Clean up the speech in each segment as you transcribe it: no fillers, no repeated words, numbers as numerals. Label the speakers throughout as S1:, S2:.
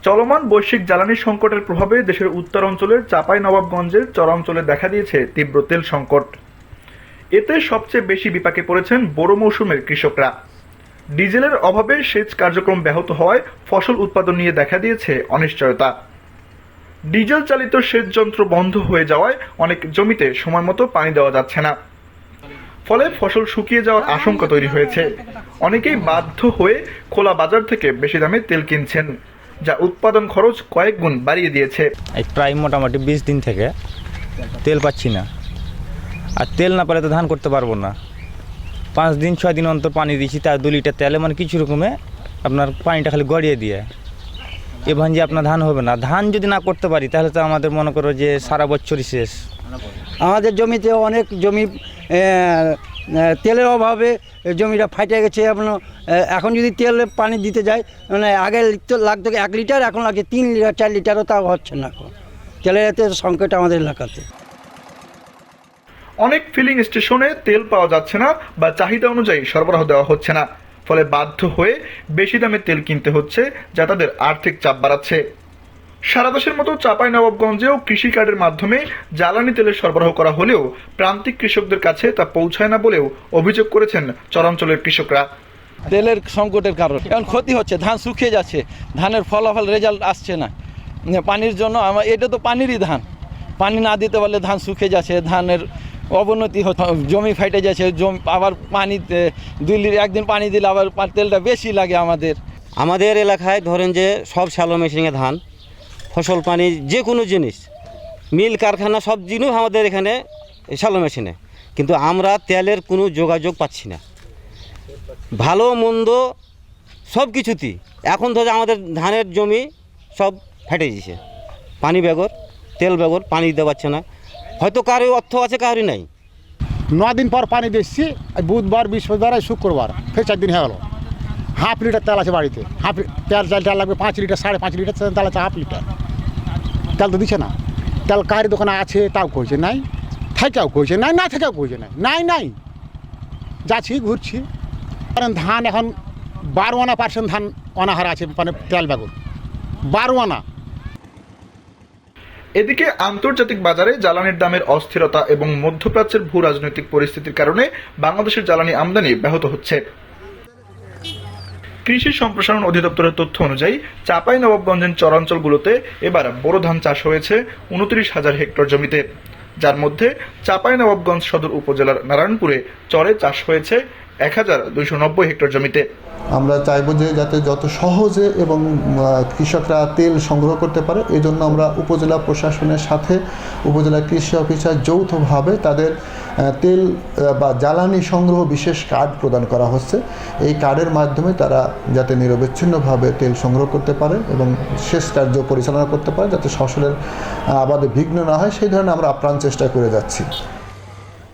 S1: চলমান বৈশ্বিক জ্বালানি সংকটের প্রভাবে দেশের উত্তর অঞ্চলের চাঁপাইনবাবগঞ্জের চরাঞ্চলে দেখা দিয়েছে তীব্র তেল সংকট। এতে সবচেয়ে বেশি বিপাকে পড়েছেন বোরো মৌসুমের কৃষকরা। ডিজেলের অভাবে সেচ কার্যক্রম ব্যাহত হওয়ায় ফসল উৎপাদন নিয়ে দেখা দিয়েছে অনিশ্চয়তা। ডিজেল চালিত সেচ যন্ত্র বন্ধ হয়ে যাওয়ায় অনেক জমিতে সময়মতো পানি দেওয়া যাচ্ছে না, ফলে ফসল শুকিয়ে যাওয়ার আশঙ্কা তৈরি হয়েছে। অনেকেই বাধ্য হয়ে খোলা বাজার থেকে বেশি দামে তেল কিনছেন, যা উৎপাদন খরচ কয়েক গুণ বাড়িয়ে দিয়েছে।
S2: প্রায় মোটামুটি 20 দিন থেকে তেল পাচ্ছি না, আর তেল না পেলে তো ধান করতে পারবো না। 5 দিন 6 দিন অন্তর পানি দিচ্ছি, তার 2 লিটার তেলে মানে কিছু রকমে আপনার পানিটা খালি গড়িয়ে দিয়ে এবার যে আপনার ধান হবে না। ধান যদি না করতে পারি তাহলে তো আমাদের মনে করো যে সারা বছরই শেষ।
S3: আমাদের জমিতে অনেক জমি তেলের অভাবে জমিটা ফাটে গেছে। এখন যদি তেল পানি দিতে যায় মানে আগে লাগতো 1 লিটার, এখন লাগে 3 লিটার 4 লিটারও তাও হচ্ছে না। তেলের এতে সংকট আমাদের এলাকাতে।
S1: অনেক ফিলিং স্টেশনে তেল পাওয়া যাচ্ছে না বা চাহিদা অনুযায়ী সরবরাহ দেওয়া হচ্ছে না, ফলে বাধ্য হয়ে বেশি দামে তেল কিনতে হচ্ছে, যা তাদের আর্থিক চাপ বাড়াচ্ছে। সারা দেশের মতো চাঁপাইনবাবগঞ্জেও কৃষি কার্ডের মাধ্যমে জ্বালানি তেলের সরবরাহ করা হলেও প্রান্তিক কৃষকদের কাছে তা পৌঁছায় না বলেও অভিযোগ করেছেন চরাঞ্চলের কৃষকরা।
S4: তেলের সংকটের কারণ এখন ক্ষতি হচ্ছে, ধান শুকিয়ে যাচ্ছে, ধানের ফলাফল রেজাল্ট আসছে না পানির জন্য। এটা তো পানিরই ধান, পানি না দিতে পারলে ধান শুকিয়ে যাচ্ছে, ধানের অবনতি হচ্ছে, জমি ফাইটে যাচ্ছে। জমি আবার পানি 2 লিটার একদিন পানি দিলে আবার তেলটা বেশি লাগে আমাদের
S5: এলাকায়। ধরেন যে সব শ্যালো মেশিনে ধান, ফসল পানি যে কোনো জিনিস, মিল কারখানা সব জিনিস আমাদের এখানে শ্যালো মেশিনে, কিন্তু আমরা তেলের কোনো যোগাযোগ পাচ্ছি না। ভালো মন্দ সব কিছুতেই এখন ধরে আমাদের ধানের জমি সব ফেটে গেছে, পানি বেগর, তেল বেগর, পানি দিতে পারছে না। হয়তো কারো অর্থ আছে, কারোরই নাই।
S6: 9 দিন পর পানি দিচ্ছি, বুধবার বৃহস্পতিবার শুক্রবার ফের 4 দিন হয়ে গেল। 1/2 লিটার তেল আছে বাড়িতে, তেল লাগবে 5 লিটার 5.5 লিটার তেল আছে 1/2 লিটার। তেল তো দিচ্ছে না। তেল কারি দোকানে আছে তাও কইছে নাই, থেকেও কইছে নাই, না থেকেও কইছে নাই। যাচ্ছি ঘুরছি। কারণ ধান এখন 12 আনা % ধান অনাহার আছে, মানে তেল বেগুন 12 আনা।
S1: এদিকে আন্তর্জাতিক বাজারে জ্বালানির দামের অস্থিরতা এবং মধ্যপ্রাচ্যের ভূ রাজনৈতিক পরিস্থিতির কারণে বাংলাদেশের জ্বালানি আমদানি ব্যাহত হচ্ছে। কৃষি সম্প্রসারণ অধিদপ্তরের তথ্য অনুযায়ী চাঁপাইনবাবগঞ্জের চরাঞ্চলগুলোতে এবার বোরো ধান চাষ হয়েছে 29,000 হেক্টর জমিতে, যার মধ্যে চাঁপাইনবাবগঞ্জ সদর উপজেলার নারায়ণপুরে চরে চাষ হয়েছে 1,290 হেক্টর জমিতে।
S7: আমরা চাইব যে যাতে যত সহজে এবং কৃষকরা তেল সংগ্রহ করতে পারে, এই জন্য আমরা উপজেলা প্রশাসনের সাথে উপজেলা কৃষি অফিসার যৌথভাবে তাদের তেল বা জ্বালানি সংগ্রহ বিশেষ কার্ড প্রদান করা হচ্ছে। এই কার্ডের মাধ্যমে তারা যাতে নিরবিচ্ছিন্নভাবে তেল সংগ্রহ করতে পারে এবং শেষ কার্য পরিচালনা করতে পারে, যাতে ফসলের আবাদে বিঘ্ন না হয়, সেই ধরনের আমরা আপ্রাণ চেষ্টা করে যাচ্ছি।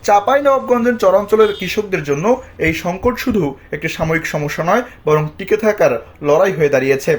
S1: চাঁপাইনবাবগঞ্জের চরাঞ্চলের কৃষকদের জন্য এই সংকট শুধু একটি সাময়িক সমস্যা নয়, বরং টিকে থাকার লড়াই হয়ে দাঁড়িয়েছে।